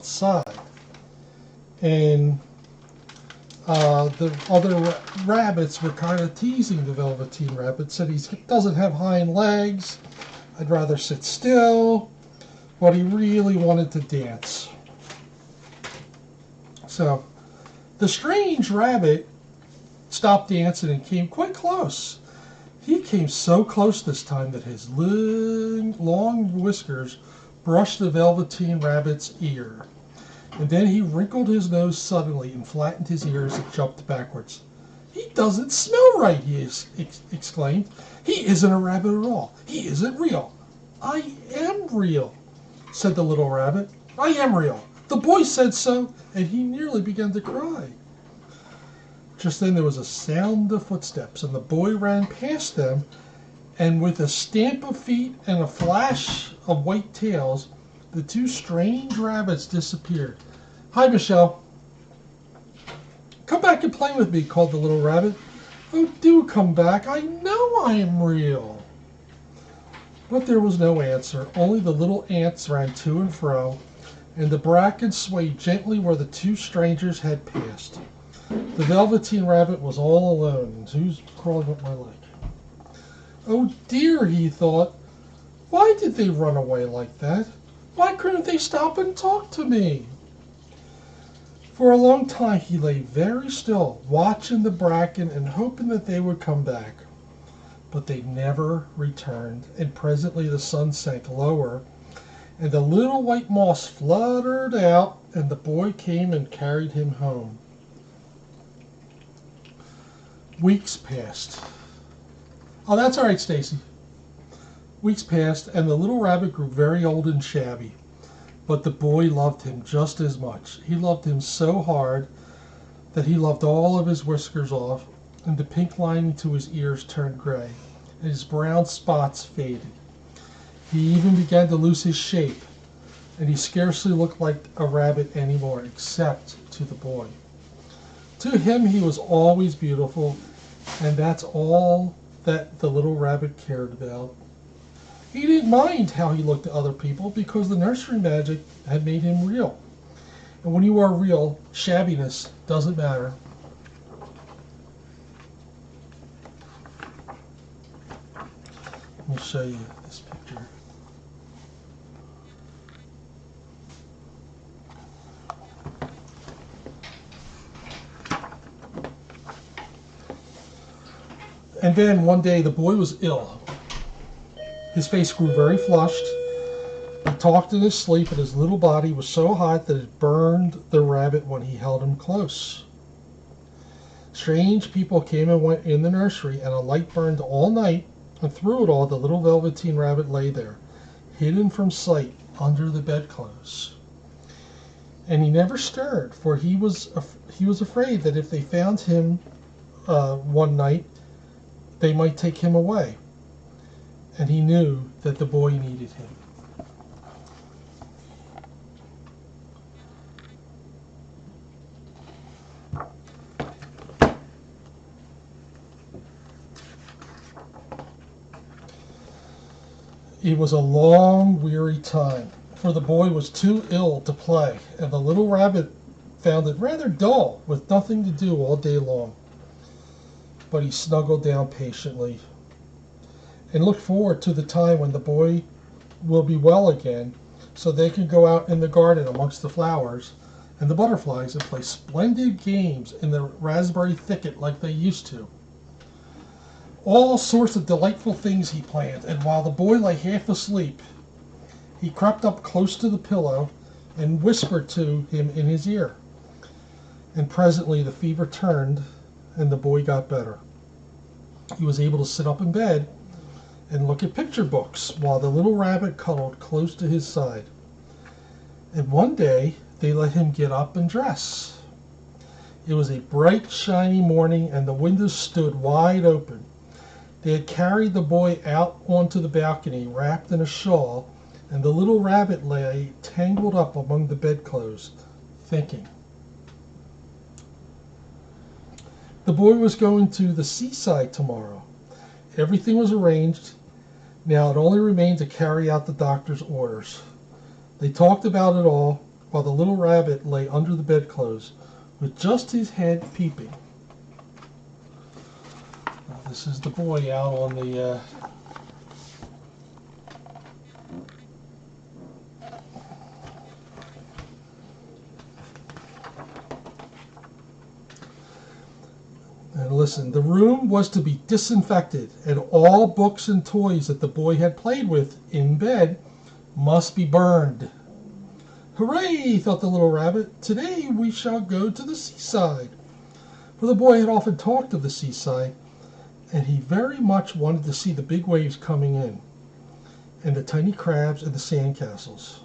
outside. And the other rabbits were kind of teasing the Velveteen Rabbit, said he doesn't have hind legs, I'd rather sit still, but he really wanted to dance. So the strange rabbit stopped dancing and came quite close. He came so close this time that his long whiskers brushed the Velveteen Rabbit's ear. And then he wrinkled his nose suddenly and flattened his ears and jumped backwards. "He doesn't smell right," he exclaimed. "He isn't a rabbit at all. He isn't real." "I am real," said the little rabbit. "I am real. The boy said so," and he nearly began to cry. Just then there was a sound of footsteps, and the boy ran past them, and with a stamp of feet and a flash of white tails, the two strange rabbits disappeared. "Hi, Michelle." "Come back and play with me," called the little rabbit. "Oh, do come back. I know I am real." But there was no answer. Only the little ants ran to and fro, and the bracken swayed gently where the two strangers had passed. The Velveteen Rabbit was all alone. Who's crawling up my leg? "Oh dear," he thought. "Why did they run away like that? Why couldn't they stop and talk to me?" For a long time he lay very still, watching the bracken and hoping that they would come back. But they never returned, and presently the sun sank lower, and the little white moss fluttered out, and the boy came and carried him home. Weeks passed. Oh, that's all right, Stacy. Weeks passed, and the little rabbit grew very old and shabby. But the boy loved him just as much. He loved him so hard that he loved all of his whiskers off, and the pink lining to his ears turned gray, and his brown spots faded. He even began to lose his shape, and he scarcely looked like a rabbit anymore, except to the boy. To him, he was always beautiful, and that's all that the little rabbit cared about. He didn't mind how he looked to other people because the nursery magic had made him real. And when you are real, shabbiness doesn't matter. Let me show you this picture. And then one day the boy was ill. His face grew very flushed. He talked in his sleep, and his little body was so hot that it burned the rabbit when he held him close. Strange people came and went in the nursery, and a light burned all night, and through it all the little Velveteen Rabbit lay there, hidden from sight under the bedclothes. And he never stirred, for he was afraid that if they found him one night, they might take him away. And he knew that the boy needed him. It was a long, weary time, for the boy was too ill to play, and the little rabbit found it rather dull, with nothing to do all day long. But he snuggled down patiently and looked forward to the time when the boy will be well again, so they can go out in the garden amongst the flowers and the butterflies and play splendid games in the raspberry thicket like they used to. All sorts of delightful things he planned, and while the boy lay half asleep, he crept up close to the pillow and whispered to him in his ear. And presently the fever turned, and the boy got better. He was able to sit up in bed and look at picture books while the little rabbit cuddled close to his side. And one day they let him get up and dress. It was a bright, shiny morning, and the windows stood wide open. They had carried the boy out onto the balcony, wrapped in a shawl, and the little rabbit lay tangled up among the bedclothes, thinking. The boy was going to the seaside tomorrow. Everything was arranged. Now it only remained to carry out the doctor's orders. They talked about it all, while the little rabbit lay under the bedclothes with just his head peeping. Now, this is the boy out on the And listen, the room was to be disinfected, and all books and toys that the boy had played with in bed must be burned. Hooray, thought the little rabbit. Today we shall go to the seaside. For the boy had often talked of the seaside, and he very much wanted to see the big waves coming in, and the tiny crabs and the sandcastles.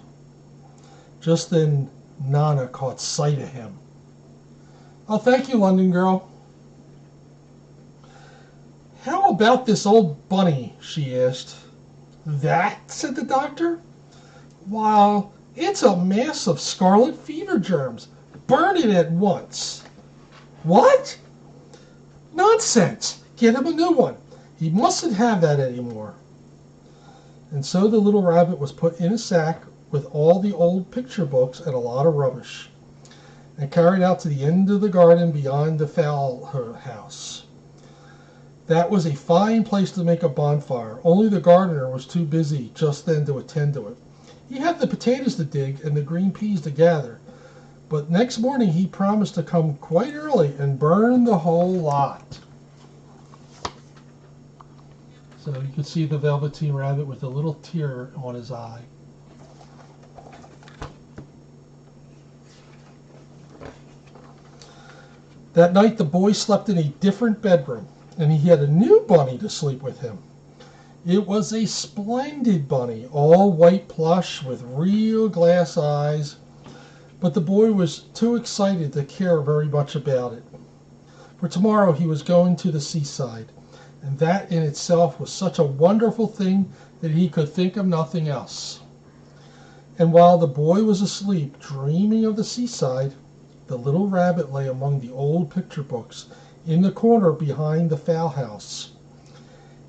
Just then, Nana caught sight of him. Oh, thank you, London girl. How about this old bunny? She asked. That, said the doctor. Why, it's a mass of scarlet fever germs. Burn it at once. What? Nonsense. Get him a new one. He mustn't have that anymore. And so the little rabbit was put in a sack with all the old picture books and a lot of rubbish, and carried out to the end of the garden beyond the fowl house. That was a fine place to make a bonfire, only the gardener was too busy just then to attend to it. He had the potatoes to dig and the green peas to gather, but next morning he promised to come quite early and burn the whole lot. So you can see the velveteen rabbit with a little tear on his eye. That night the boy slept in a different bedroom, and he had a new bunny to sleep with him. It was a splendid bunny, all white plush with real glass eyes, but the boy was too excited to care very much about it. For tomorrow he was going to the seaside, and that in itself was such a wonderful thing that he could think of nothing else. And while the boy was asleep, dreaming of the seaside, the little rabbit lay among the old picture books in the corner behind the fowl house.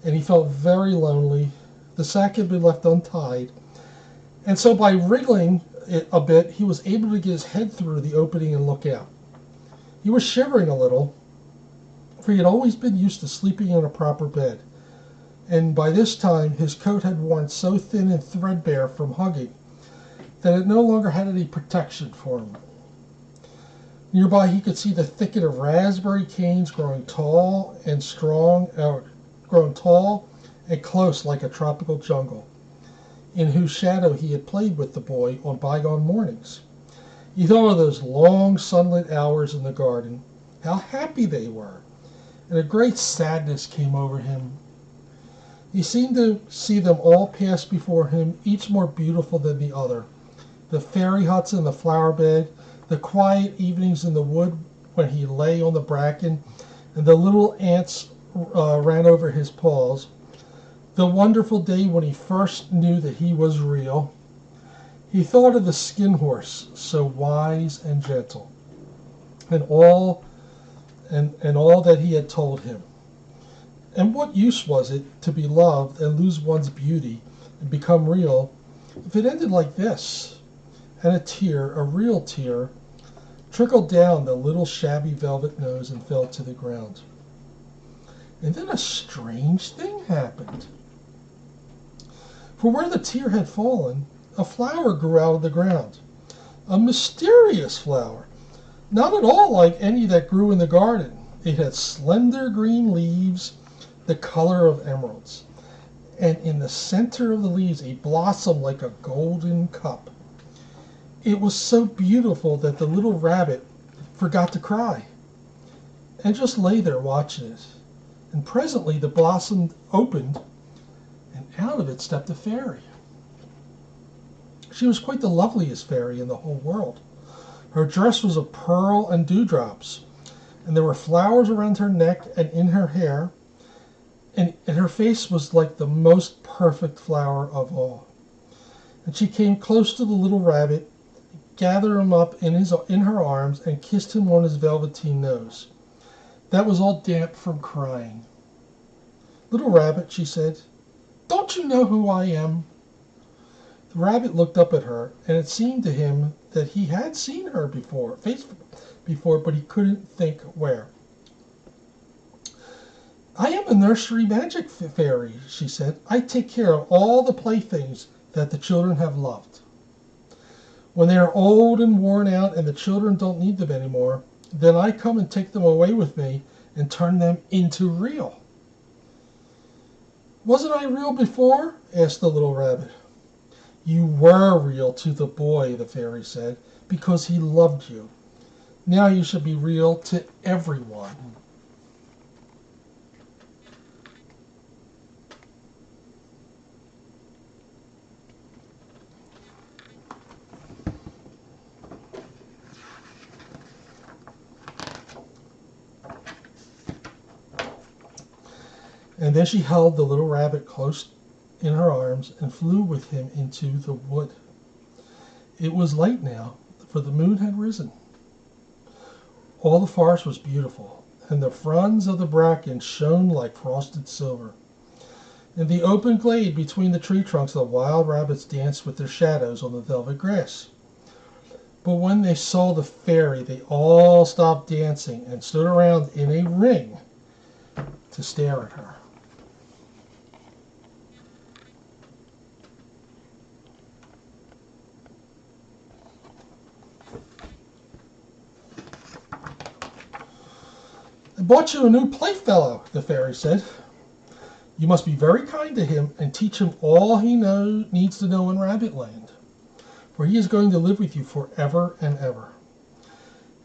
And he felt very lonely. The sack had been left untied, and so by wriggling it a bit, he was able to get his head through the opening and look out. He was shivering a little, for he had always been used to sleeping in a proper bed, and by this time his coat had worn so thin and threadbare from hugging that it no longer had any protection for him. Nearby he could see the thicket of raspberry canes growing tall and close like a tropical jungle, in whose shadow he had played with the boy on bygone mornings. He thought of those long sunlit hours in the garden, how happy they were, and a great sadness came over him. He seemed to see them all pass before him, each more beautiful than the other. The fairy huts in the flower bed, the quiet evenings in the wood when he lay on the bracken and the little ants ran over his paws, the wonderful day when he first knew that he was real. He thought of the skin horse, so wise and gentle, and all that he had told him. And what use was it to be loved and lose one's beauty and become real if it ended like this? And a tear, a real tear, trickled down the little shabby velvet nose and fell to the ground. And then a strange thing happened. For where the tear had fallen, a flower grew out of the ground. A mysterious flower, not at all like any that grew in the garden. It had slender green leaves, the color of emeralds, and in the center of the leaves a blossom like a golden cup. It was so beautiful that the little rabbit forgot to cry and just lay there watching it. And presently the blossom opened, and out of it stepped a fairy. She was quite the loveliest fairy in the whole world. Her dress was of pearl and dewdrops, and there were flowers around her neck and in her hair, and her face was like the most perfect flower of all. And she came close to the little rabbit, gathered him up in her arms, and kissed him on his velveteen nose. That was all damp from crying. Little rabbit, she said, don't you know who I am? The rabbit looked up at her, and it seemed to him that he had seen her face before, but he couldn't think where. "I am a nursery magic fairy," she said. "I take care of all the playthings that the children have loved. When they are old and worn out and the children don't need them anymore, then I come and take them away with me and turn them into real." "Wasn't I real before?" asked the little rabbit. "You were real to the boy," the fairy said, "because he loved you. Now you should be real to everyone." And then she held the little rabbit close in her arms and flew with him into the wood. It was light now, for the moon had risen. All the forest was beautiful, and the fronds of the bracken shone like frosted silver. In the open glade between the tree trunks, the wild rabbits danced with their shadows on the velvet grass. But when they saw the fairy, they all stopped dancing and stood around in a ring to stare at her. "I bought you a new playfellow," the fairy said. "You must be very kind to him and teach him all he needs to know in Rabbitland, for he is going to live with you forever and ever."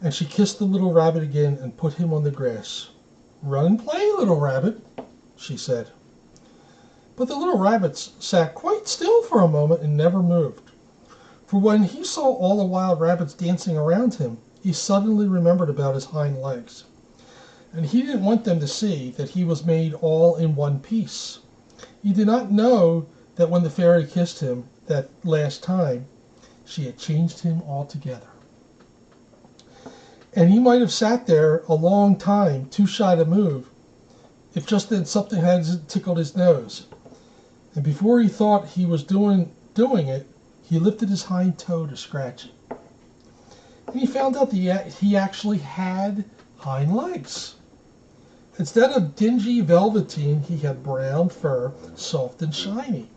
And she kissed the little rabbit again and put him on the grass. "Run and play, little rabbit," she said. But the little rabbit sat quite still for a moment and never moved. For when he saw all the wild rabbits dancing around him, he suddenly remembered about his hind legs. And he didn't want them to see that he was made all in one piece. He did not know that when the fairy kissed him that last time, she had changed him altogether. And he might have sat there a long time, too shy to move, if just then something had tickled his nose. And before he thought he was doing it, he lifted his hind toe to scratch it. And he found out that he actually had hind legs. Instead of dingy velveteen, he had brown fur, soft and shiny.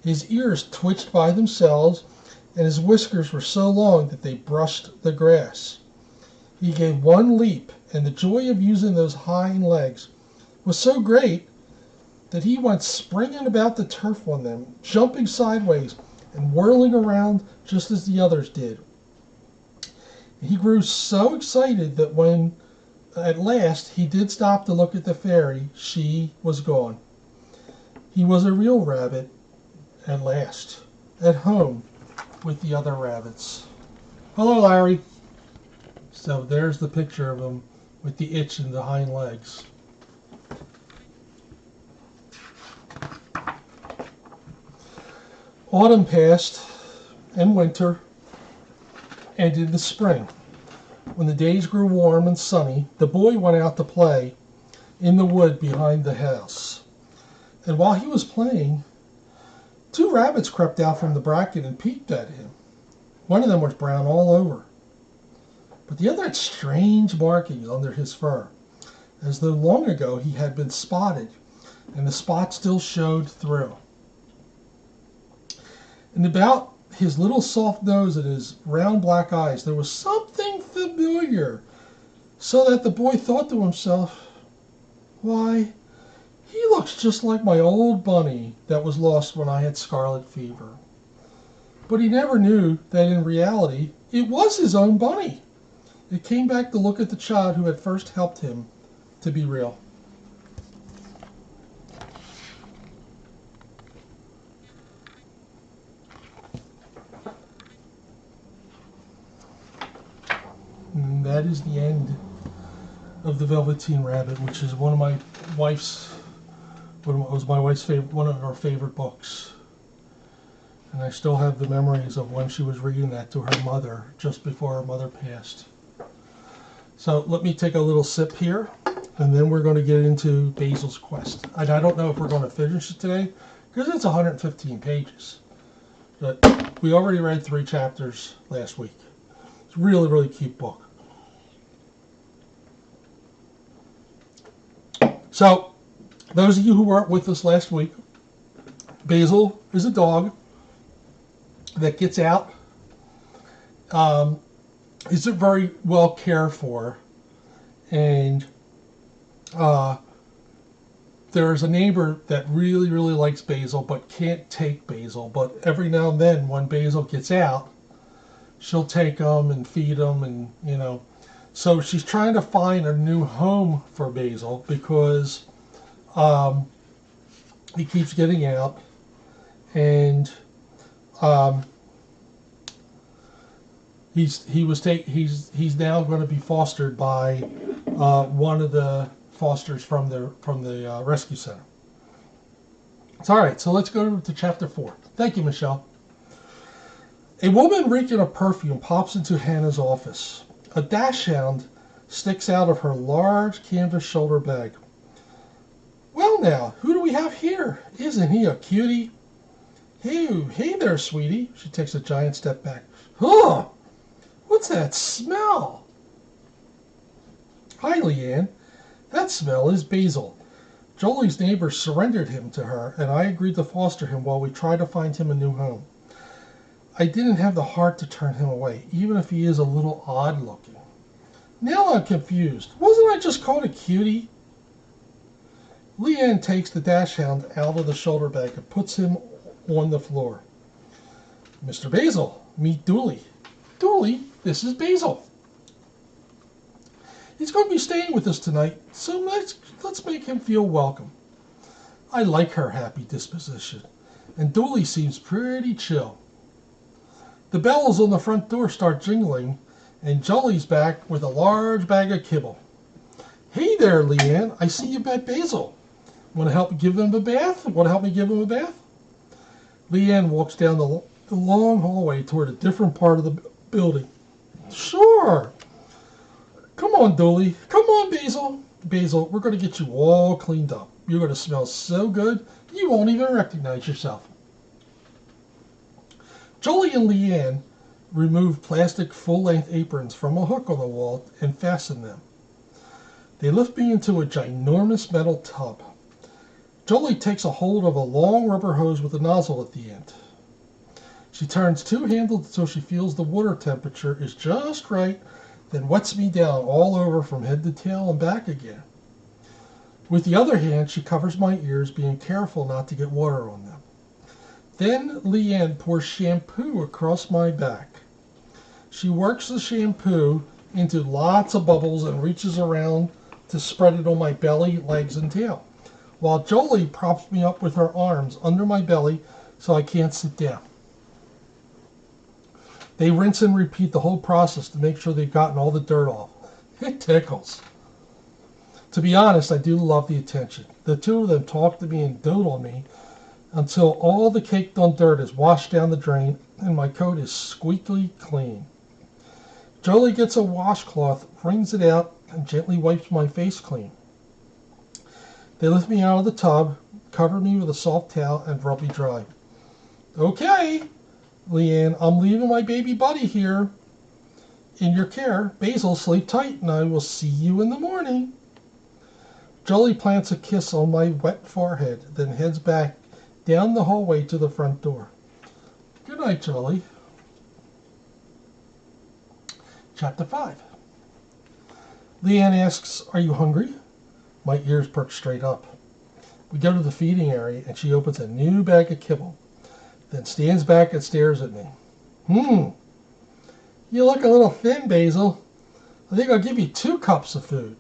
His ears twitched by themselves, and his whiskers were so long that they brushed the grass. He gave one leap, and the joy of using those hind legs was so great that he went springing about the turf on them, jumping sideways and whirling around just as the others did. He grew so excited that when at last he did stop to look at the fairy, she was gone. He was a real rabbit at last, at home with the other rabbits. "Hello, Larry." So there's the picture of him with the itch in the hind legs. Autumn passed, and winter, and in the spring. When the days grew warm and sunny, the boy went out to play in the wood behind the house. And while he was playing, two rabbits crept out from the bracken and peeked at him. One of them was brown all over, but the other had strange markings under his fur, as though long ago he had been spotted, and the spots still showed through. And about his little soft nose and his round black eyes, there was something familiar, so that the boy thought to himself, "Why, he looks just like my old bunny that was lost when I had scarlet fever." But he never knew that in reality it was his own bunny. It came back to look at the child who had first helped him to be real. And that is the end of The Velveteen Rabbit, which is one of my wife's favorite, one of her favorite books. And I still have the memories of when she was reading that to her mother just before her mother passed. So let me take a little sip here, and then we're going to get into Basil's quest. And I don't know if we're going to finish it today, because it's 115 pages. But we already read 3 chapters last week. It's a really, really cute book. So, those of you who weren't with us last week, Basil is a dog that gets out. Isn't very well cared for. And there's a neighbor that really, really likes Basil, but can't take Basil. But every now and then, when Basil gets out, she'll take him and feed him, and So she's trying to find a new home for Basil because he keeps getting out, and he's now going to be fostered by one of the fosters from the rescue center. It's all right. So let's go to chapter 4. Thank you, Michelle. A woman reeking of perfume pops into Hannah's office. A dachshund sticks out of her large canvas shoulder bag. Well now, who do we have here? Isn't he a cutie? Hey there, sweetie. She takes a giant step back. Huh! What's that smell? Hi, Leanne. That smell is Basil. Jolie's neighbors surrendered him to her, and I agreed to foster him while we try to find him a new home. I didn't have the heart to turn him away, even if he is a little odd looking. Now I'm confused. Wasn't I just called a cutie? Leanne takes the dachshund out of the shoulder bag and puts him on the floor. Mr. Basil, meet Dooley. Dooley, this is Basil. He's going to be staying with us tonight, so let's make him feel welcome. I like her happy disposition, and Dooley seems pretty chill. The bells on the front door start jingling, and Jolie's back with a large bag of kibble. Hey there, Leanne. I see you met Basil. Want to help give him a bath? Want to help me give him a bath? Leanne walks down the long hallway toward a different part of the building. Sure. Come on, Dooley. Come on, Basil. Basil, we're going to get you all cleaned up. You're going to smell so good, you won't even recognize yourself. Jolie and Leanne remove plastic full-length aprons from a hook on the wall and fasten them. They lift me into a ginormous metal tub. Jolie takes a hold of a long rubber hose with a nozzle at the end. She turns two-handled until she feels the water temperature is just right, then wets me down all over from head to tail and back again. With the other hand, she covers my ears, being careful not to get water on them. Then Leanne pours shampoo across my back. She works the shampoo into lots of bubbles and reaches around to spread it on my belly, legs, and tail, while Jolie props me up with her arms under my belly so I can't sit down. They rinse and repeat the whole process to make sure they've gotten all the dirt off. It tickles. To be honest, I do love the attention. The two of them talk to me and dote on me until all the caked on dirt is washed down the drain and my coat is squeaky clean. Jolie gets a washcloth, wrings it out, and gently wipes my face clean. They lift me out of the tub, cover me with a soft towel, and rub me dry. Okay, Leanne, I'm leaving my baby buddy here in your care. Basil, sleep tight, and I will see you in the morning. Jolie plants a kiss on my wet forehead, then heads back down the hallway to the front door. Good night, Jolie. Chapter 5. Leanne asks, are you hungry? My ears perk straight up. We go to the feeding area, and she opens a new bag of kibble, then stands back and stares at me. You look a little thin, Basil. I think I'll give you 2 cups of food.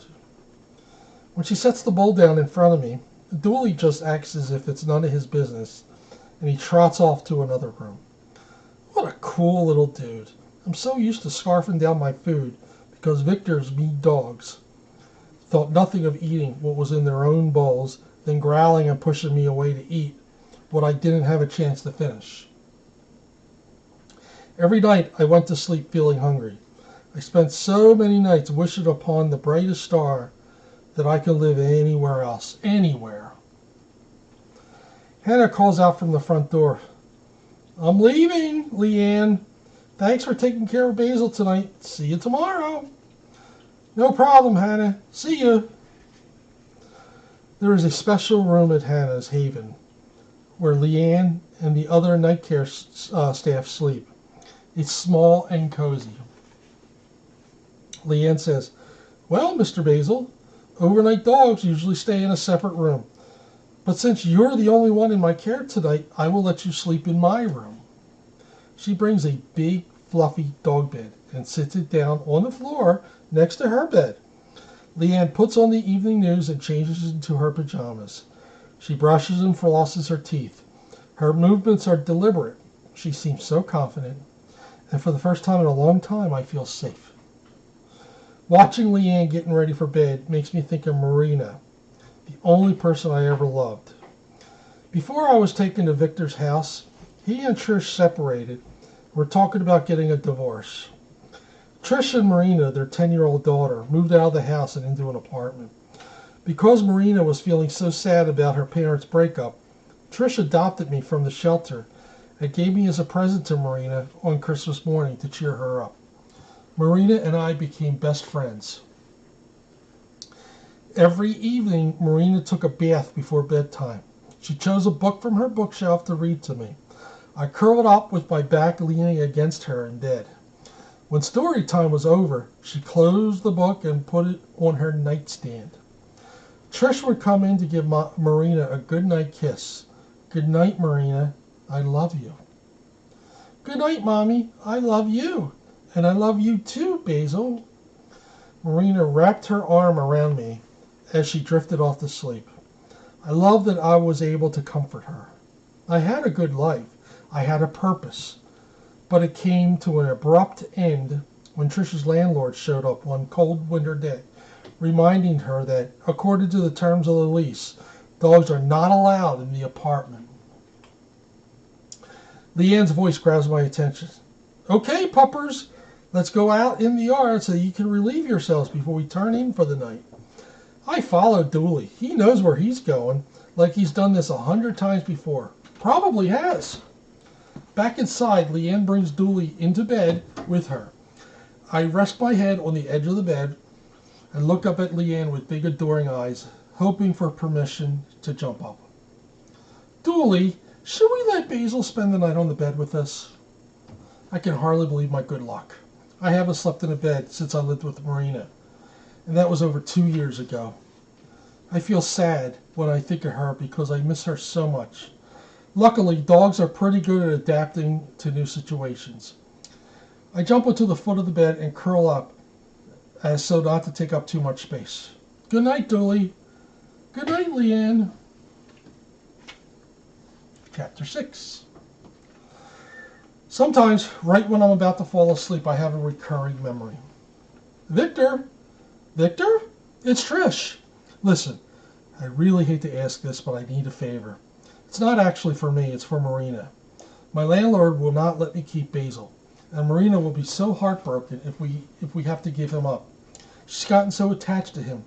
When she sets the bowl down in front of me, Dooley just acts as if it's none of his business, and he trots off to another room. What a cool little dude. I'm so used to scarfing down my food because Victor's mean dogs thought nothing of eating what was in their own bowls, then growling and pushing me away to eat what I didn't have a chance to finish. Every night I went to sleep feeling hungry. I spent so many nights wishing upon the brightest star that I could live anywhere else. Anywhere. Hannah calls out from the front door. I'm leaving, Leanne. Thanks for taking care of Basil tonight. See you tomorrow. No problem, Hannah. See you. There is a special room at Hannah's Haven where Leanne and the other night care staff sleep. It's small and cozy. Leanne says, well, Mr. Basil, overnight dogs usually stay in a separate room. But since you're the only one in my care tonight, I will let you sleep in my room. She brings a big, fluffy dog bed and sits it down on the floor next to her bed. Leanne puts on the evening news and changes into her pajamas. She brushes and flosses her teeth. Her movements are deliberate. She seems so confident. And for the first time in a long time, I feel safe. Watching Leanne getting ready for bed makes me think of Marina, the only person I ever loved. Before I was taken to Victor's house, he and Trish separated. We're talking about getting a divorce. Trish and Marina, their 10-year-old daughter, moved out of the house and into an apartment. Because Marina was feeling so sad about her parents' breakup, Trish adopted me from the shelter and gave me as a present to Marina on Christmas morning to cheer her up. Marina and I became best friends. Every evening, Marina took a bath before bedtime. She chose a book from her bookshelf to read to me. I curled up with my back leaning against her in bed. When story time was over, she closed the book and put it on her nightstand. Trish would come in to give Marina a goodnight kiss. Good night, Marina. I love you. Good night, Mommy. I love you. And I love you too, Basil. Marina wrapped her arm around me as she drifted off to sleep. I loved that I was able to comfort her. I had a good life. I had a purpose. But it came to an abrupt end when Trish's landlord showed up one cold winter day, reminding her that, according to the terms of the lease, dogs are not allowed in the apartment. Leanne's voice grabs my attention. Okay, puppers, let's go out in the yard so you can relieve yourselves before we turn in for the night. I followed Dooley. He knows where he's going, like he's done this 100 times before. Probably has. Back inside, Leanne brings Dooley into bed with her. I rest my head on the edge of the bed and look up at Leanne with big adoring eyes, hoping for permission to jump up. Dooley, should we let Basil spend the night on the bed with us? I can hardly believe my good luck. I haven't slept in a bed since I lived with Marina, and that was over 2 years ago. I feel sad when I think of her because I miss her so much. Luckily, dogs are pretty good at adapting to new situations. I jump onto the foot of the bed and curl up as so not to take up too much space. Good night, Dooley. Good night, Leanne. Chapter 6. Sometimes, right when I'm about to fall asleep, I have a recurring memory. Victor? Victor? It's Trish. Listen, I really hate to ask this, but I need a favor. It's not actually for me, it's for Marina. My landlord will not let me keep Basil, and Marina will be so heartbroken if we have to give him up. She's gotten so attached to him.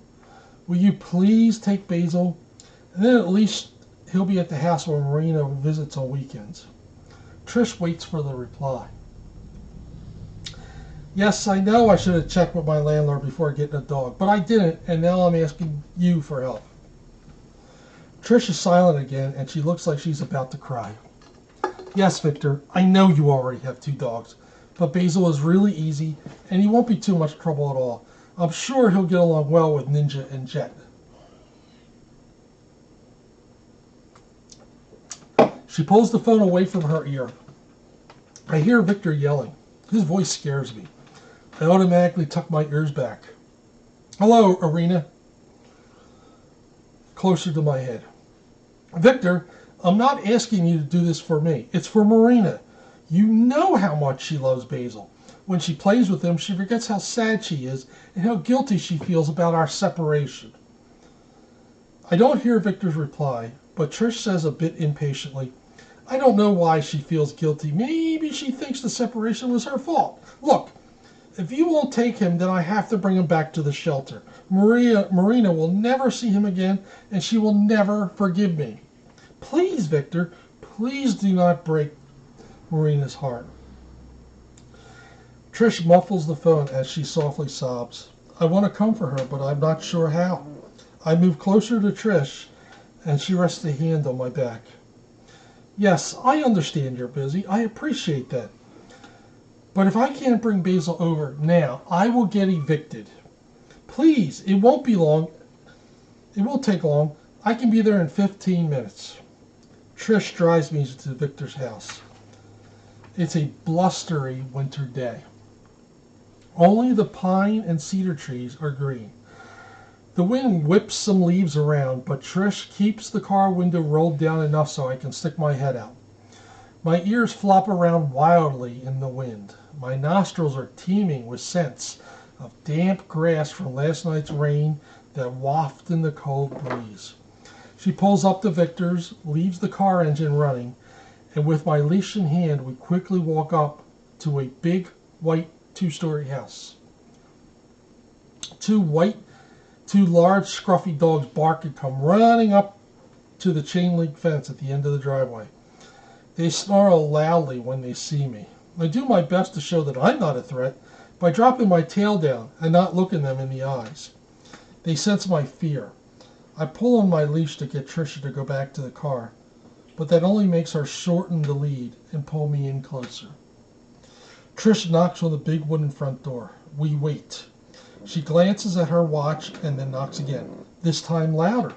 Will you please take Basil? And then at least he'll be at the house when Marina visits on weekends. Trish waits for the reply. Yes, I know I should have checked with my landlord before getting a dog, but I didn't, and now I'm asking you for help. Trish is silent again, and she looks like she's about to cry. Yes, Victor, I know you already have 2 dogs, but Basil is really easy, and he won't be too much trouble at all. I'm sure he'll get along well with Ninja and Jet. She pulls the phone away from her ear. I hear Victor yelling. His voice scares me. I automatically tuck my ears back. Hello, Arena. Closer to my head. Victor, I'm not asking you to do this for me. It's for Marina. You know how much she loves Basil. When she plays with him, she forgets how sad she is and how guilty she feels about our separation. I don't hear Victor's reply, but Trish says a bit impatiently, I don't know why she feels guilty. Maybe she thinks the separation was her fault. Look, if you won't take him, then I have to bring him back to the shelter. Marina will never see him again, and she will never forgive me. Please, Victor, please do not break Marina's heart. Trish muffles the phone as she softly sobs. I want to comfort her, but I'm not sure how. I move closer to Trish, and she rests a hand on my back. Yes, I understand you're busy. I appreciate that. But if I can't bring Basil over now, I will get evicted. Please, it won't be long. It won't take long. I can be there in 15 minutes. Trish drives me to Victor's house. It's a blustery winter day. Only the pine and cedar trees are green. The wind whips some leaves around, but Trish keeps the car window rolled down enough so I can stick my head out. My ears flop around wildly in the wind. My nostrils are teeming with scents of damp grass from last night's rain that waft in the cold breeze. She pulls up to Victor's, leaves the car engine running, and with my leash in hand, we quickly walk up to a big, white, two-story house. Two large, scruffy dogs bark and come running up to the chain-link fence at the end of the driveway. They snarl loudly when they see me. I do my best to show that I'm not a threat by dropping my tail down and not looking them in the eyes. They sense my fear. I pull on my leash to get Tricia to go back to the car, but that only makes her shorten the lead and pull me in closer. Trish knocks on the big wooden front door. We wait. She glances at her watch and then knocks again, this time louder.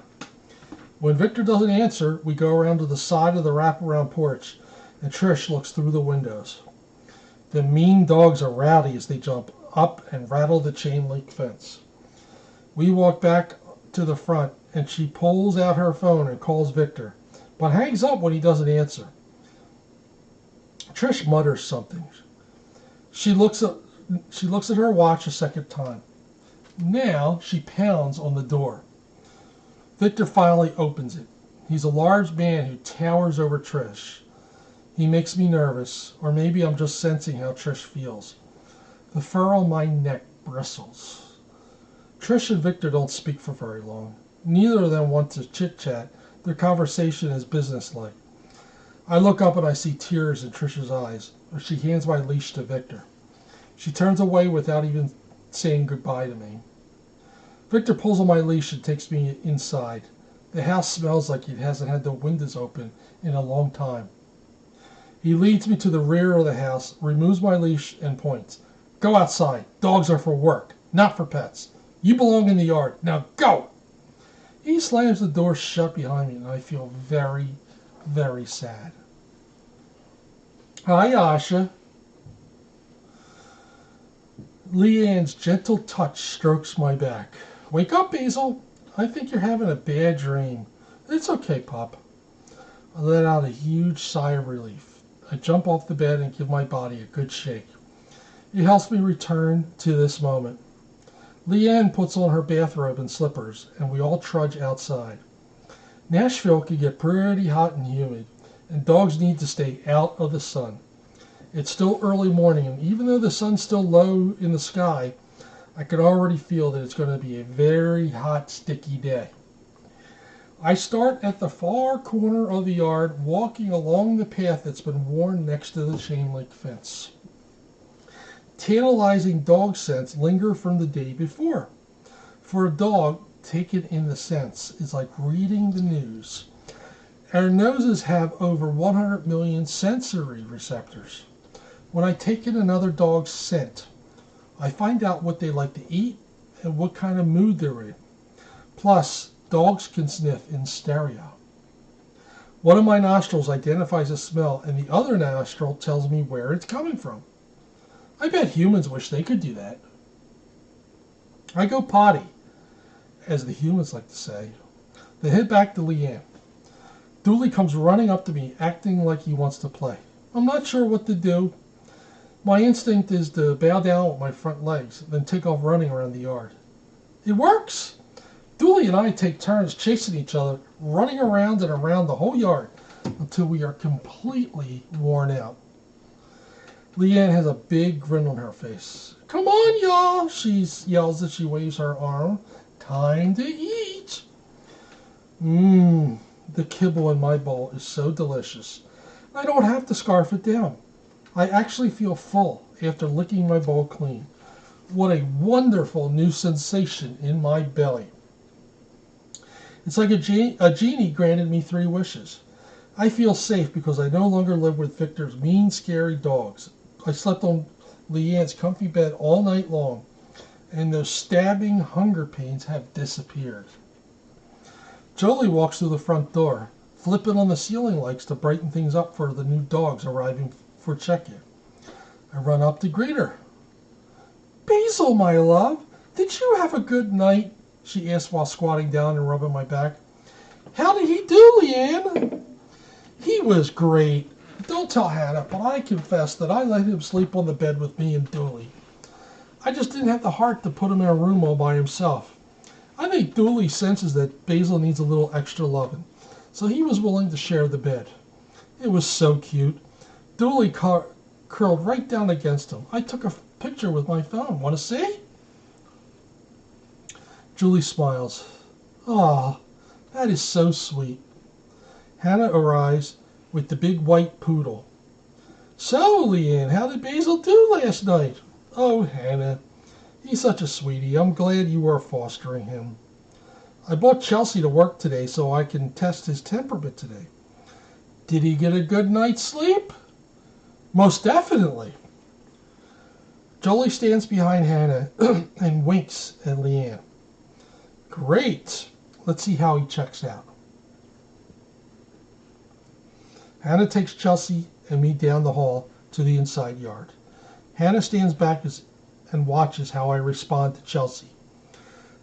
When Victor doesn't answer, we go around to the side of the wraparound porch, and Trish looks through the windows. The mean dogs are rowdy as they jump up and rattle the chain link fence. We walk back to the front, and she pulls out her phone and calls Victor, but hangs up when he doesn't answer. Trish mutters something. She looks at her watch a second time. Now she pounds on the door. Victor finally opens it. He's a large man who towers over Trish. He makes me nervous, or maybe I'm just sensing how Trish feels. The fur on my neck bristles. Trish and Victor don't speak for very long. Neither of them want to chit-chat. Their conversation is businesslike. I look up and I see tears in Trish's eyes as she hands my leash to Victor. She turns away without even saying goodbye to me. Victor pulls on my leash and takes me inside. The house smells like it hasn't had the windows open in a long time. He leads me to the rear of the house, removes my leash, and points. Go outside. Dogs are for work, not for pets. You belong in the yard. Now go! He slams the door shut behind me, and I feel very, very sad. Hi, Asha. Leanne's gentle touch strokes my back. Wake up, Basil. I think you're having a bad dream. It's okay, Pop. I let out a huge sigh of relief. I jump off the bed and give my body a good shake. It helps me return to this moment. Leanne puts on her bathrobe and slippers, and we all trudge outside. Nashville can get pretty hot and humid, and dogs need to stay out of the sun. It's still early morning, and even though the sun's still low in the sky, I can already feel that it's going to be a very hot, sticky day. I start at the far corner of the yard, walking along the path that's been worn next to the chain link fence. Tantalizing dog scents linger from the day before. For a dog, taken in the sense, is like reading the news. Our noses have over 100 million sensory receptors. When I take in another dog's scent, I find out what they like to eat and what kind of mood they're in. Plus, dogs can sniff in stereo. One of my nostrils identifies a smell, and the other nostril tells me where it's coming from. I bet humans wish they could do that. I go potty, as the humans like to say. They head back to Leanne. Dooley comes running up to me, acting like he wants to play. I'm not sure what to do. My instinct is to bow down with my front legs, then take off running around the yard. It works! Dooley and I take turns chasing each other, running around and around the whole yard until we are completely worn out. Leanne has a big grin on her face. Come on, y'all, she yells as she waves her arm. Time to eat! The kibble in my bowl is so delicious. I don't have to scarf it down. I actually feel full after licking my bowl clean. What a wonderful new sensation in my belly. It's like a genie granted me 3 wishes. I feel safe because I no longer live with Victor's mean, scary dogs. I slept on Leanne's comfy bed all night long, and those stabbing hunger pains have disappeared. Jolie walks through the front door, flipping on the ceiling lights to brighten things up for the new dogs arriving for check-in. I run up to greet her. Basil, my love, did you have a good night? She asked while squatting down and rubbing my back. How did he do, Leanne? He was great. Don't tell Hannah, but I confess that I let him sleep on the bed with me and Dooley. I just didn't have the heart to put him in a room all by himself. I think Dooley senses that Basil needs a little extra loving, so he was willing to share the bed. It was so cute. Dooley curled right down against him. I took a picture with my phone. Want to see? Julie smiles. Ah, that is so sweet. Hannah arrives with the big white poodle. So, Leanne, how did Basil do last night? Oh, Hannah, he's such a sweetie. I'm glad you are fostering him. I brought Chelsea to work today so I can test his temperament today. Did he get a good night's sleep? Most definitely. Jolie stands behind Hannah and winks at Leanne. Great. Let's see how he checks out. Hannah takes Chelsea and me down the hall to the inside yard. Hannah stands back and watches how I respond to Chelsea.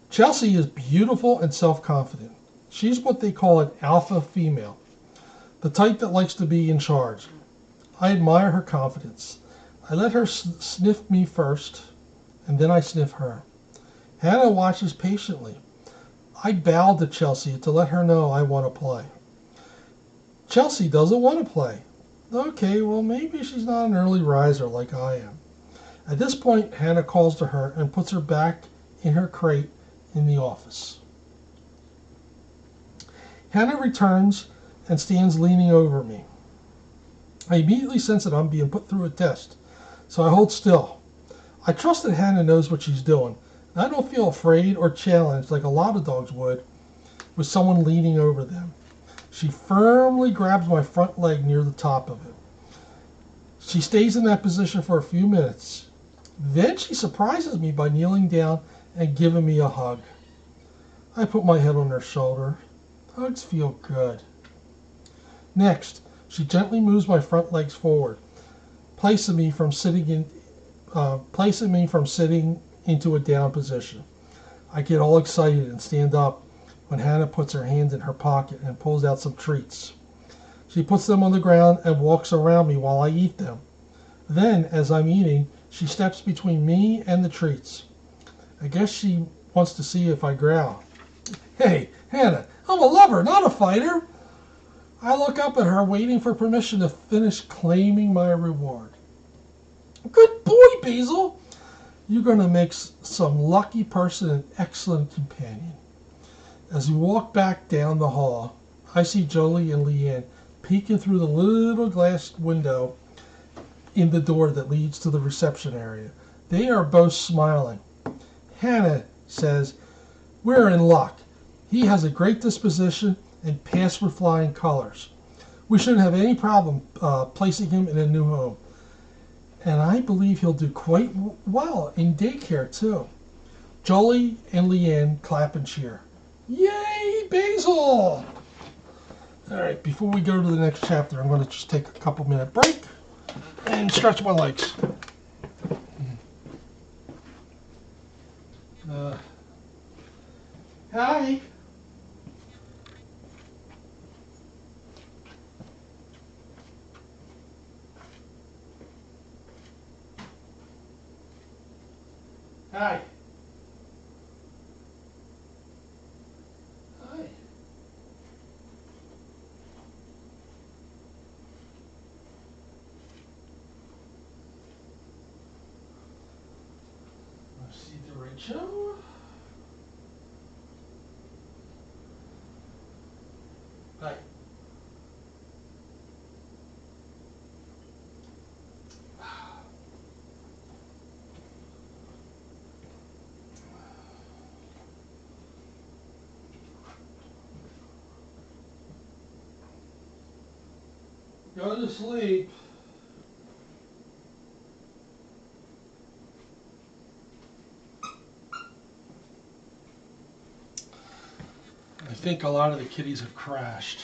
Chelsea is beautiful and self-confident. She's what they call an alpha female, the type that likes to be in charge. I admire her confidence. I let her sniff me first, and then I sniff her. Hannah watches patiently. I bow to Chelsea to let her know I want to play. Chelsea doesn't want to play. Okay, well, maybe she's not an early riser like I am. At this point, Hannah calls to her and puts her back in her crate in the office. Hannah returns and stands leaning over me. I immediately sense that I'm being put through a test, so I hold still. I trust that Hannah knows what she's doing, and I don't feel afraid or challenged like a lot of dogs would with someone leaning over them. She firmly grabs my front leg near the top of it. She stays in that position for a few minutes. Then she surprises me by kneeling down and giving me a hug. I put my head on her shoulder. Hugs feel good. Next, she gently moves my front legs forward, placing me from sitting into a down position. I get all excited and stand up when Hannah puts her hand in her pocket and pulls out some treats. She puts them on the ground and walks around me while I eat them. Then, as I'm eating, she steps between me and the treats. I guess she wants to see if I growl. Hey, Hannah, I'm a lover, not a fighter. I look up at her, waiting for permission to finish claiming my reward. Good boy, Basil. You're going to make some lucky person an excellent companion. As we walk back down the hall, I see Jolie and Leanne peeking through the little glass window in the door that leads to the reception area. They are both smiling. Hannah says, "We're in luck. He has a great disposition and passed with flying colors. We shouldn't have any problem placing him in a new home. And I believe he'll do quite well in daycare, too." Jolie and Leanne clap and cheer. Yay, Basil! All right, before we go to the next chapter, I'm going to just take a couple-minute break and stretch my legs. Hi. Hi. Hi. Let's see the right show. Hi. go to sleep. I think a lot of the kitties have crashed.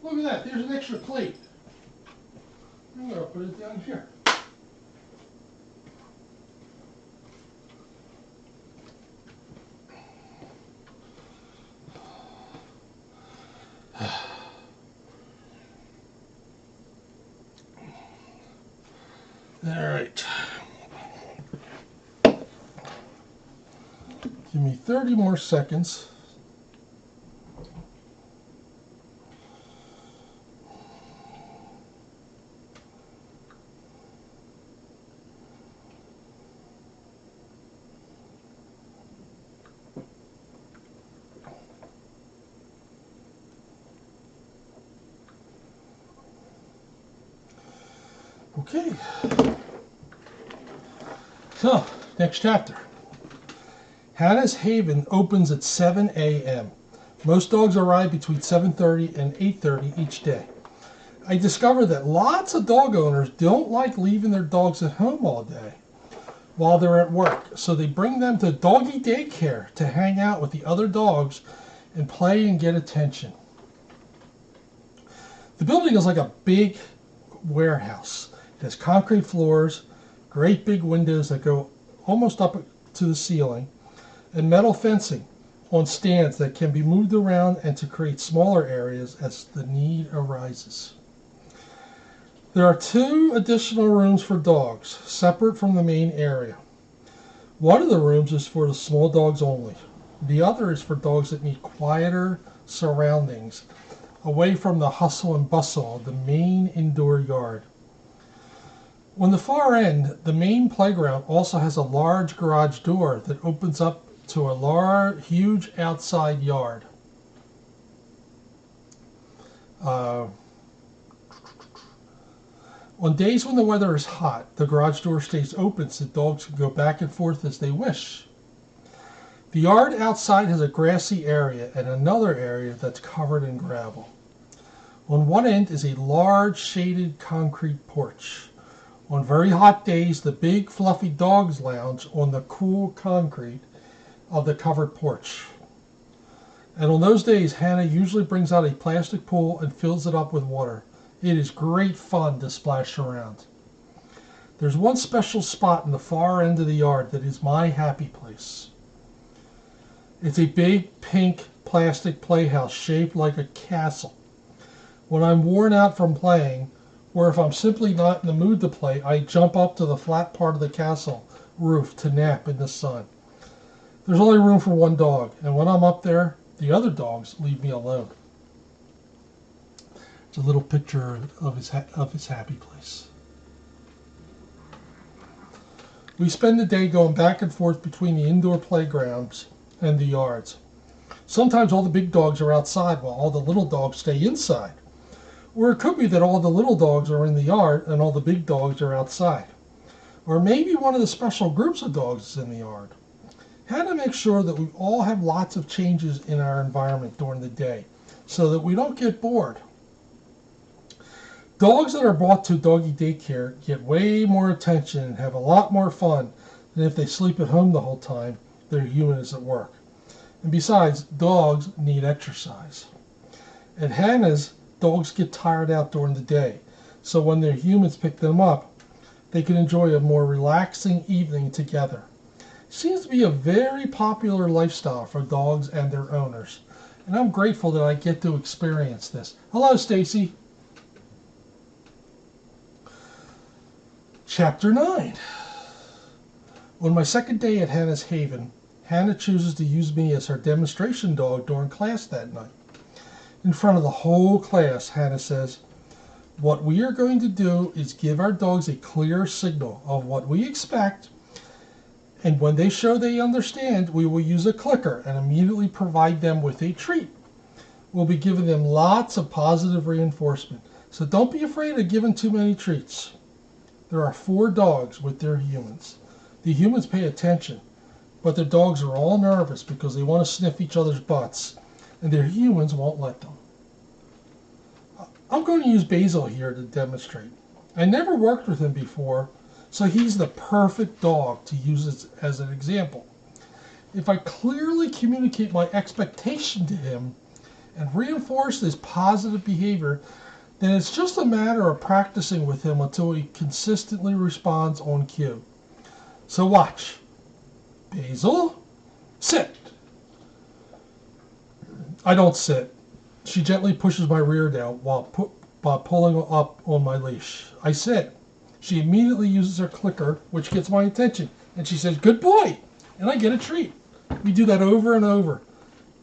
Look at that, there's an extra plate. I'm going to put it down here. All right. Give me 30 more seconds. Okay. So, next chapter. Hannah's Haven opens at 7 a.m. Most dogs arrive between 7:30 and 8:30 each day. I discovered that lots of dog owners don't like leaving their dogs at home all day while they're at work, so they bring them to doggy daycare to hang out with the other dogs and play and get attention. The building is like a big warehouse. It has concrete floors, great big windows that go almost up to the ceiling, and metal fencing on stands that can be moved around and to create smaller areas as the need arises. There are 2 additional rooms for dogs, separate from the main area. One of the rooms is for the small dogs only. The other is for dogs that need quieter surroundings, away from the hustle and bustle of the main indoor yard. On the far end, the main playground also has a large garage door that opens up to a huge outside yard. On days when the weather is hot, the garage door stays open so dogs can go back and forth as they wish. The yard outside has a grassy area and another area that's covered in gravel. On one end is a large shaded concrete porch. On very hot days, the big fluffy dogs lounge on the cool concrete of the covered porch. And on those days, Hannah usually brings out a plastic pool and fills it up with water. It is great fun to splash around. There's one special spot in the far end of the yard that is my happy place. It's a big pink plastic playhouse shaped like a castle. When I'm worn out from playing, or if I'm simply not in the mood to play, I jump up to the flat part of the castle roof to nap in the sun. There's only room for one dog, and when I'm up there, the other dogs leave me alone. It's a little picture of his happy place. We spend the day going back and forth between the indoor playgrounds and the yards. Sometimes all the big dogs are outside while all the little dogs stay inside. Or it could be that all the little dogs are in the yard and all the big dogs are outside. Or maybe one of the special groups of dogs is in the yard. How to make sure that we all have lots of changes in our environment during the day so that we don't get bored. Dogs that are brought to doggy daycare get way more attention and have a lot more fun than if they sleep at home the whole time their human is at work. And besides, dogs need exercise. At Hannah's, dogs get tired out during the day, so when their humans pick them up, they can enjoy a more relaxing evening together. It seems to be a very popular lifestyle for dogs and their owners, and I'm grateful that I get to experience this. Hello, Stacy. Chapter 9. On my second day at Hannah's Haven, Hannah chooses to use me as her demonstration dog during class that night. In front of the whole class, Hannah says, "What we are going to do is give our dogs a clear signal of what we expect, and when they show they understand, we will use a clicker and immediately provide them with a treat. We'll be giving them lots of positive reinforcement, so don't be afraid of giving too many treats." There are 4 dogs with their humans. The humans pay attention, but the dogs are all nervous because they want to sniff each other's butts. and their humans won't let them. I'm going to use Basil here to demonstrate. I never worked with him before, so he's the perfect dog to use as an example. If I clearly communicate my expectation to him and reinforce his positive behavior, then it's just a matter of practicing with him until he consistently responds on cue. So watch. Basil, sit. I don't sit. She gently pushes my rear down while pulling up on my leash. I sit. She immediately uses her clicker, which gets my attention, and she says, "Good boy," and I get a treat. We do that over and over,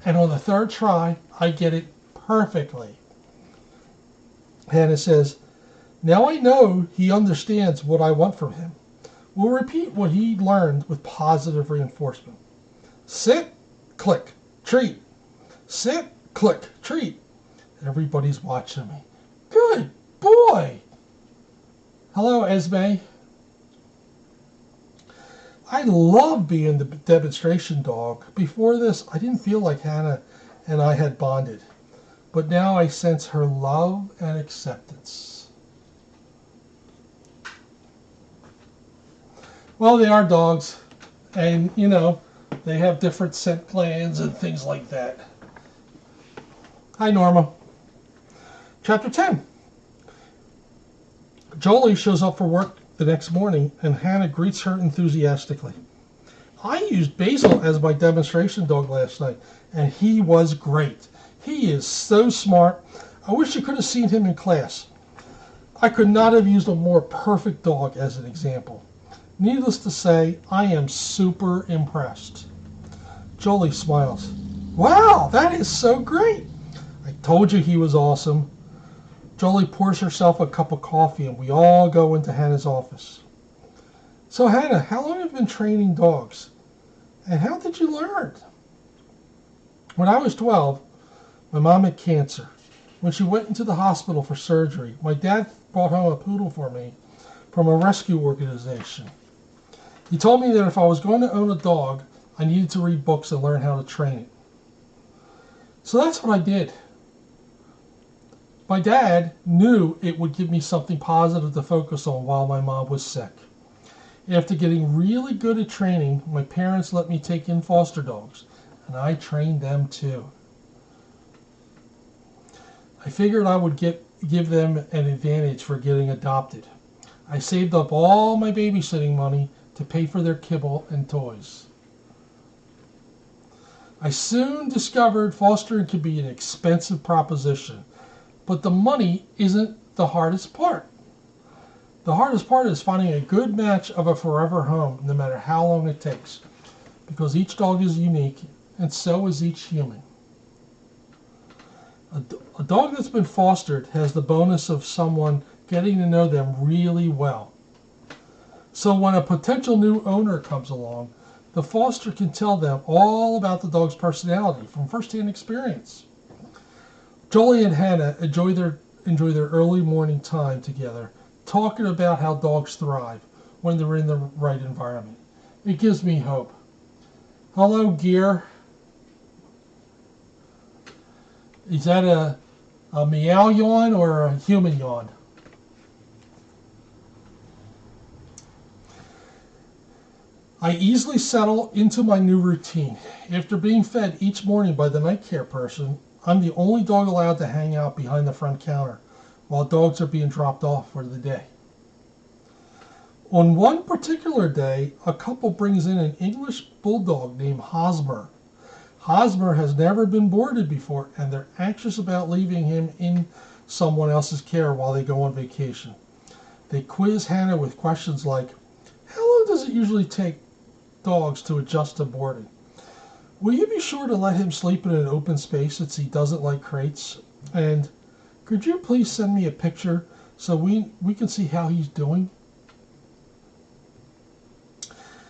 and on the third try, I get it perfectly. Hannah says, "Now I know he understands what I want from him. We'll repeat what he learned with positive reinforcement. Sit, click, treat. Sit, click, treat." Everybody's watching me. Good boy. Hello, Esme. I love being the demonstration dog. Before this, I didn't feel like Hannah and I had bonded. But now I sense her love and acceptance. Well, they are dogs. And, you know, they have different scent glands and things like that. Hi, Norma. Chapter 10. Jolie shows up for work the next morning, and Hannah greets her enthusiastically. I used Basil as my demonstration dog last night, and he was great. He is so smart. I wish you could have seen him in class. I could not have used a more perfect dog as an example. Needless to say, I am super impressed. Jolie smiles. Wow, that is so great. I told you he was awesome. Jolie pours herself a cup of coffee, and we all go into Hannah's office. So, Hannah, how long have you been training dogs? And how did you learn? When I was 12, my mom had cancer. When she went into the hospital for surgery, my dad brought home a poodle for me from a rescue organization. He told me that if I was going to own a dog, I needed to read books and learn how to train it. So that's what I did. My dad knew it would give me something positive to focus on while my mom was sick. After getting really good at training, my parents let me take in foster dogs, and I trained them too. I figured I would give them an advantage for getting adopted. I saved up all my babysitting money to pay for their kibble and toys. I soon discovered fostering could be an expensive proposition, but the money isn't the hardest part. The hardest part is finding a good match of a forever home, no matter how long it takes, because each dog is unique, and so is each human. A dog that's been fostered has the bonus of someone getting to know them really well. So when a potential new owner comes along, the foster can tell them all about the dog's personality from first-hand experience. Jolie and Hannah enjoy their early morning time together, talking about how dogs thrive when they're in the right environment. It gives me hope. Hello, Gear. Is that a meow yawn or a human yawn? I easily settle into my new routine. After being fed each morning by the night care person, I'm the only dog allowed to hang out behind the front counter while dogs are being dropped off for the day. On one particular day, a couple brings in an English bulldog named Hosmer. Hosmer has never been boarded before, and they're anxious about leaving him in someone else's care while they go on vacation. They quiz Hannah with questions like, how long does it usually take dogs to adjust to boarding? Will you be sure to let him sleep in an open space since he doesn't like crates? And could you please send me a picture so we can see how he's doing?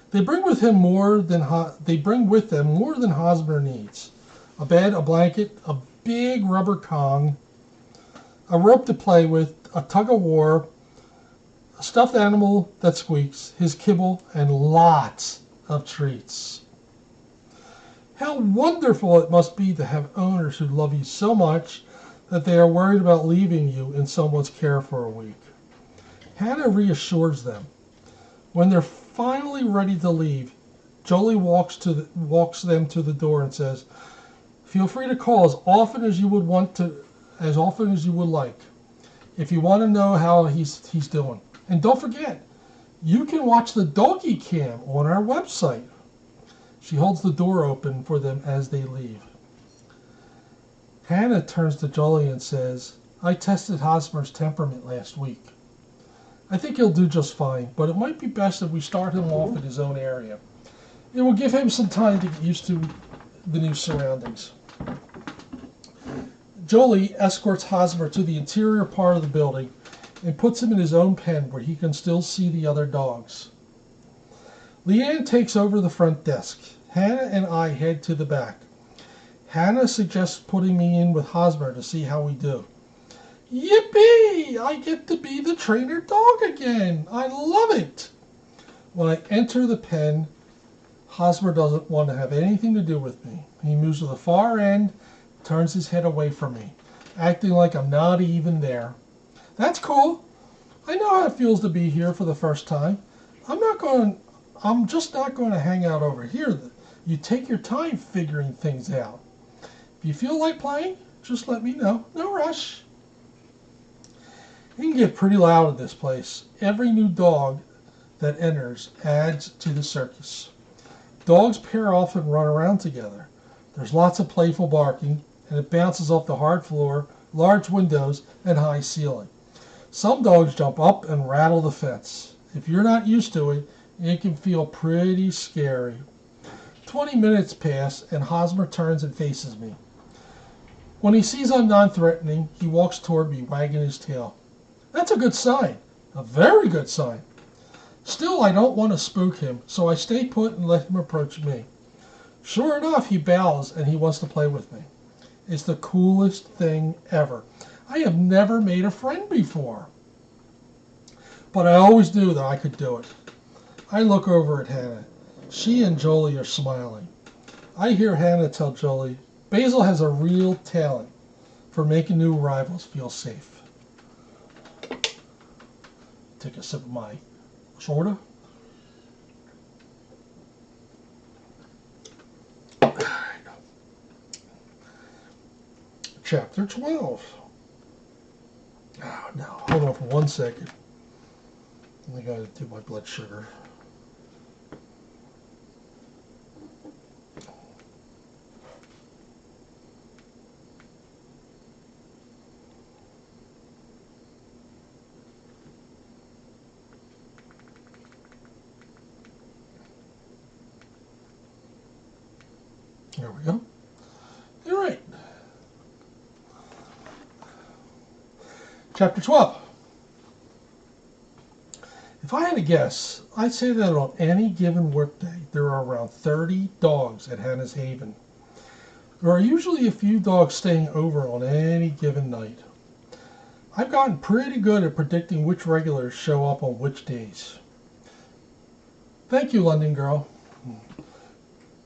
They bring with them more than Hosmer needs: a bed, a blanket, a big rubber Kong, a rope to play with, a tug of war, a stuffed animal that squeaks, his kibble, and lots of treats. How wonderful it must be to have owners who love you so much that they are worried about leaving you in someone's care for a week. Hannah reassures them. When they're finally ready to leave, Jolie walks them to the door and says, "Feel free to call as often as you would like, if you want to know how he's doing. And don't forget, you can watch the doggy cam on our website." She holds the door open for them as they leave. Hannah turns to Jolie and says, "I tested Hosmer's temperament last week. I think he'll do just fine, but it might be best if we start him off in his own area. It will give him some time to get used to the new surroundings." Jolie escorts Hosmer to the interior part of the building and puts him in his own pen where he can still see the other dogs. Leanne takes over the front desk. Hannah and I head to the back. Hannah suggests putting me in with Hosmer to see how we do. Yippee! I get to be the trainer dog again. I love it. When I enter the pen, Hosmer doesn't want to have anything to do with me. He moves to the far end, turns his head away from me, acting like I'm not even there. That's cool. I know how it feels to be here for the first time. I'm just not going to hang out over here. You take your time figuring things out. If you feel like playing, just let me know. No rush. It can get pretty loud in this place. Every new dog that enters adds to the circus. Dogs pair off and run around together. There's lots of playful barking, and it bounces off the hard floor, large windows, and high ceiling. Some dogs jump up and rattle the fence. If you're not used to it, it can feel pretty scary. 20 minutes pass, and Hosmer turns and faces me. When he sees I'm non-threatening, he walks toward me, wagging his tail. That's a good sign. A very good sign. Still, I don't want to spook him, so I stay put and let him approach me. Sure enough, he bows and he wants to play with me. It's the coolest thing ever. I have never made a friend before. But I always knew that I could do it. I look over at Hannah. She and Jolie are smiling. I hear Hannah tell Jolie, Basil has a real talent for making new arrivals feel safe. Take a sip of my soda. Chapter 12. Oh, now, hold on for 1 second. I gotta do my blood sugar. There we go. All right. Chapter 12. If I had to guess, I'd say that on any given workday, there are around 30 dogs at Hannah's Haven. There are usually a few dogs staying over on any given night. I've gotten pretty good at predicting which regulars show up on which days. Thank you, London girl.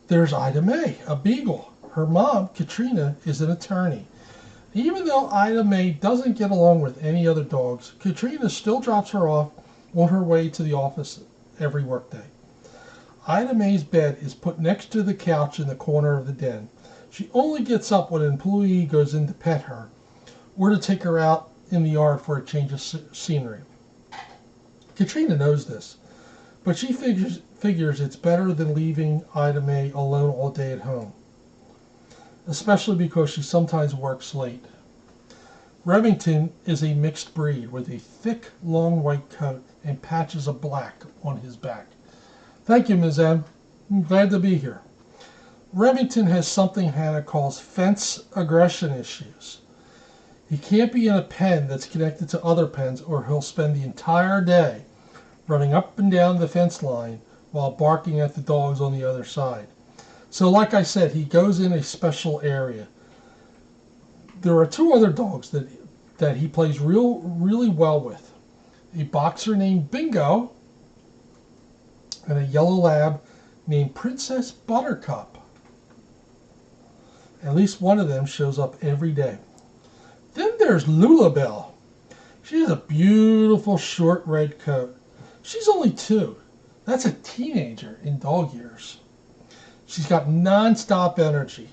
There's Ida Mae, a beagle. Her mom, Katrina, is an attorney. Even though Ida Mae doesn't get along with any other dogs, Katrina still drops her off on her way to the office every workday. Ida Mae's bed is put next to the couch in the corner of the den. She only gets up when an employee goes in to pet her or to take her out in the yard for a change of scenery. Katrina knows this, but she figures it's better than leaving Ida Mae alone all day at home, especially because she sometimes works late. Remington is a mixed breed with a thick, long white coat and patches of black on his back. Thank you, Ms. M. I'm glad to be here. Remington has something Hannah calls fence aggression issues. He can't be in a pen that's connected to other pens, or he'll spend the entire day running up and down the fence line while barking at the dogs on the other side. So like I said, he goes in a special area. There are two other dogs that he plays really well with. A boxer named Bingo and a yellow lab named Princess Buttercup. At least one of them shows up every day. Then there's Lulabelle. She has a beautiful short red coat. She's only 2. That's a teenager in dog years. She's got non-stop energy.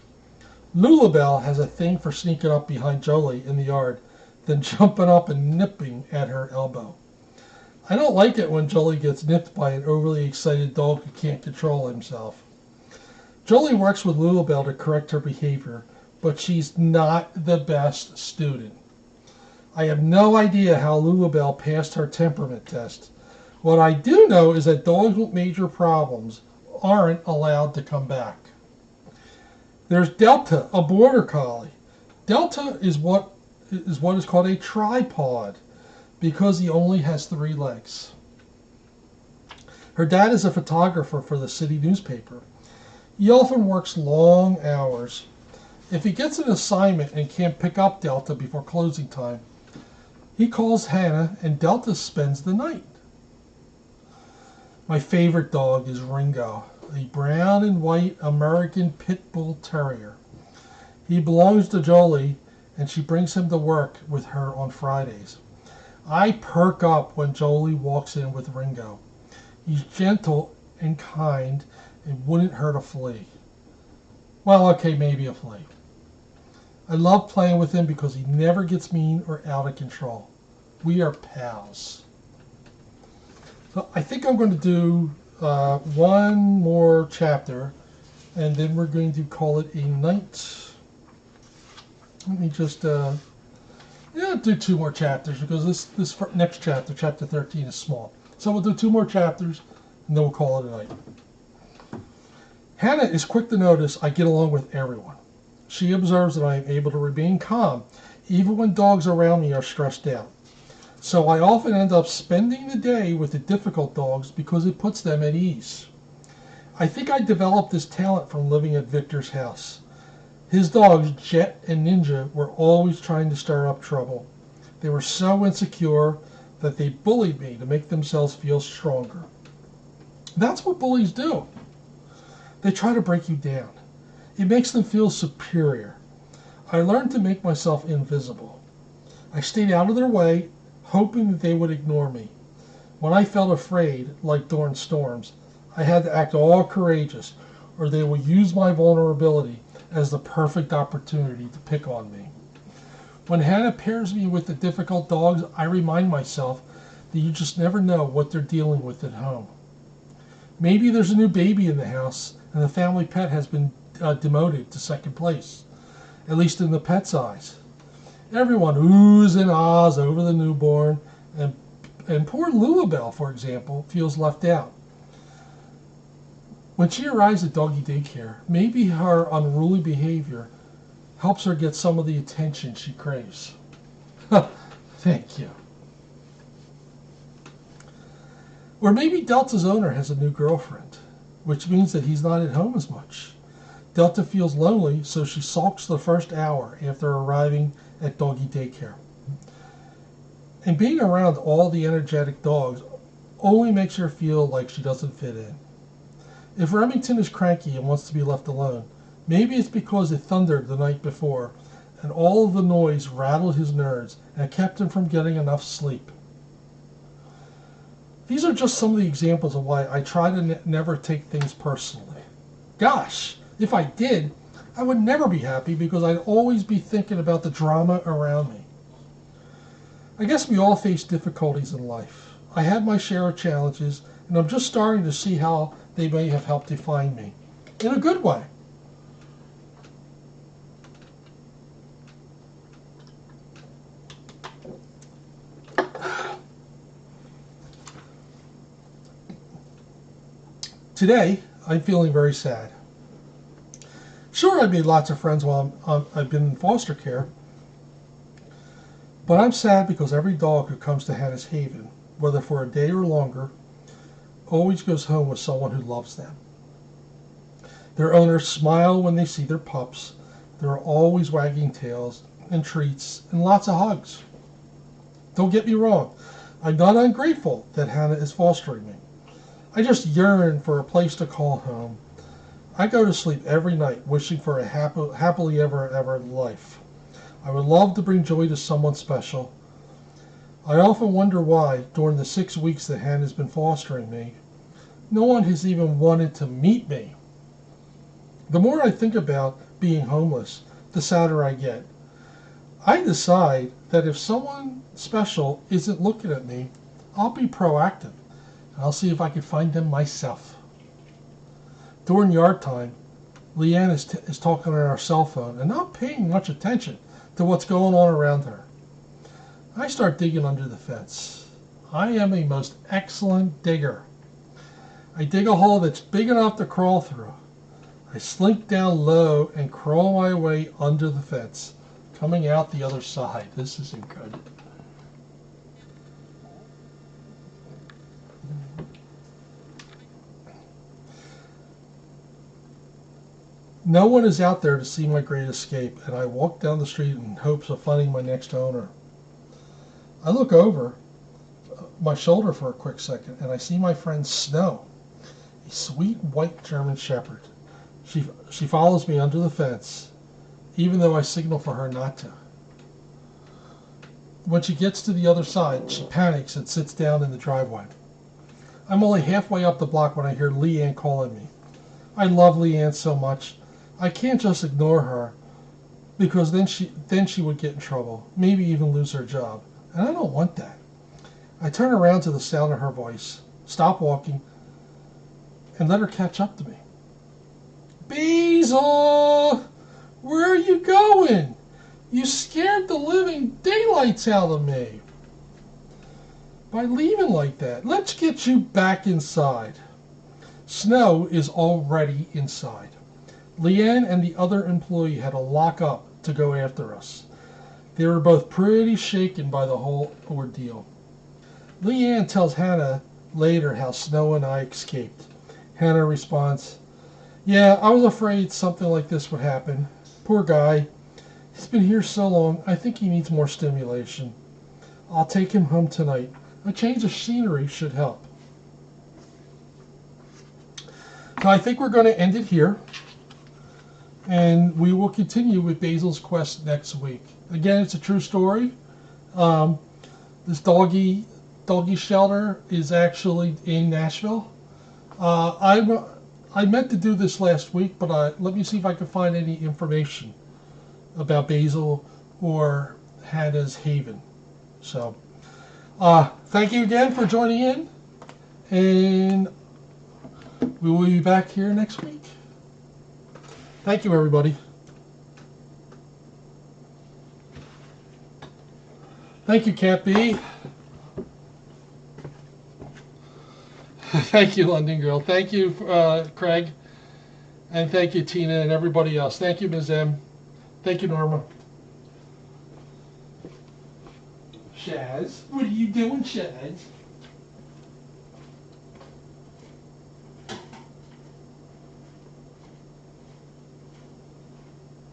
Lulabelle has a thing for sneaking up behind Jolie in the yard, then jumping up and nipping at her elbow. I don't like it when Jolie gets nipped by an overly excited dog who can't control himself. Jolie works with Lulabelle to correct her behavior, but she's not the best student. I have no idea how Lulabelle passed her temperament test. What I do know is that dogs with major problems aren't allowed to come back. There's Delta, a border collie. Delta is what is called a tripod because he only has 3 legs. Her dad is a photographer for the city newspaper. He often works long hours. If he gets an assignment and can't pick up Delta before closing time, he calls Hannah and Delta spends the night. My favorite dog is Ringo, a brown and white American Pit Bull Terrier. He belongs to Jolie, and she brings him to work with her on Fridays. I perk up when Jolie walks in with Ringo. He's gentle and kind and wouldn't hurt a flea. Well, okay, maybe a flea. I love playing with him because he never gets mean or out of control. We are pals. So I think I'm going to do one more chapter, and then we're going to call it a night. Let me just do 2 more chapters because this next chapter, chapter 13, is small. So we'll do 2 more chapters, and then we'll call it a night. Hannah is quick to notice I get along with everyone. She observes that I am able to remain calm, even when dogs around me are stressed out. So I often end up spending the day with the difficult dogs because it puts them at ease. I think I developed this talent from living at Victor's house. His dogs, Jet and Ninja, were always trying to stir up trouble. They were so insecure that they bullied me to make themselves feel stronger. That's what bullies do. They try to break you down. It makes them feel superior. I learned to make myself invisible. I stayed out of their way, hoping that they would ignore me. When I felt afraid, like during storms, I had to act all courageous, or they would use my vulnerability as the perfect opportunity to pick on me. When Hannah pairs me with the difficult dogs, I remind myself that you just never know what they're dealing with at home. Maybe there's a new baby in the house, and the family pet has been demoted to second place, at least in the pet's eyes. Everyone oohs and ahs over the newborn, and poor Lulabelle, for example, feels left out. When she arrives at doggy daycare, maybe her unruly behavior helps her get some of the attention she craves. Thank you. Or maybe Delta's owner has a new girlfriend, which means that he's not at home as much. Delta feels lonely, so she sulks the first hour after arriving at doggy daycare. And being around all the energetic dogs only makes her feel like she doesn't fit in. If Remington is cranky and wants to be left alone, maybe it's because it thundered the night before and all of the noise rattled his nerves and kept him from getting enough sleep. These are just some of the examples of why I try to never take things personally. Gosh, if I did, I would never be happy because I'd always be thinking about the drama around me. I guess we all face difficulties in life. I had my share of challenges, and I'm just starting to see how they may have helped define me. In a good way. Today, I'm feeling very sad. Sure, I've made lots of friends while I've been in foster care, but I'm sad because every dog who comes to Hannah's Haven, whether for a day or longer, always goes home with someone who loves them. Their owners smile when they see their pups. They're always wagging tails and treats and lots of hugs. Don't get me wrong, I'm not ungrateful that Hannah is fostering me. I just yearn for a place to call home. I go to sleep every night wishing for a happily ever life. I would love to bring joy to someone special. I often wonder why, during the 6 weeks that Hannah's been fostering me, no one has even wanted to meet me. The more I think about being homeless, the sadder I get. I decide that if someone special isn't looking at me, I'll be proactive. I'll see if I can find them myself. During yard time, Leanne is talking on our cell phone and not paying much attention to what's going on around her. I start digging under the fence. I am a most excellent digger. I dig a hole that's big enough to crawl through. I slink down low and crawl my way under the fence, coming out the other side. This isn't good. No one is out there to see my great escape, and I walk down the street in hopes of finding my next owner. I look over my shoulder for a quick second, and I see my friend Snow, a sweet white German Shepherd. She follows me under the fence, even though I signal for her not to. When she gets to the other side, she panics and sits down in the driveway. I'm only halfway up the block when I hear Leanne calling me. I love Leanne so much. I can't just ignore her, because then she would get in trouble, maybe even lose her job. And I don't want that. I turn around to the sound of her voice, stop walking, and let her catch up to me. Basil! Where are you going? You scared the living daylights out of me by leaving like that. Let's get you back inside. Snow is already inside. Leanne and the other employee had to lock up to go after us. They were both pretty shaken by the whole ordeal. Leanne tells Hannah later how Snow and I escaped. Hannah responds, "Yeah, I was afraid something like this would happen. Poor guy. He's been here so long, I think he needs more stimulation. I'll take him home tonight. A change of scenery should help." So I think we're going to end it here. And we will continue with Basil's quest next week. Again, it's a true story. This doggy shelter is actually in Nashville. I meant to do this last week, but let me see if I can find any information about Basil or Hannah's Haven. So, thank you again for joining in, and we will be back here next week. Thank you, everybody. Thank you, Cat B. Thank you, London Girl. Thank you, Craig. And thank you, Tina, and everybody else. Thank you, Ms. M. Thank you, Norma. Shaz, what are you doing, Shaz?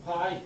Hi.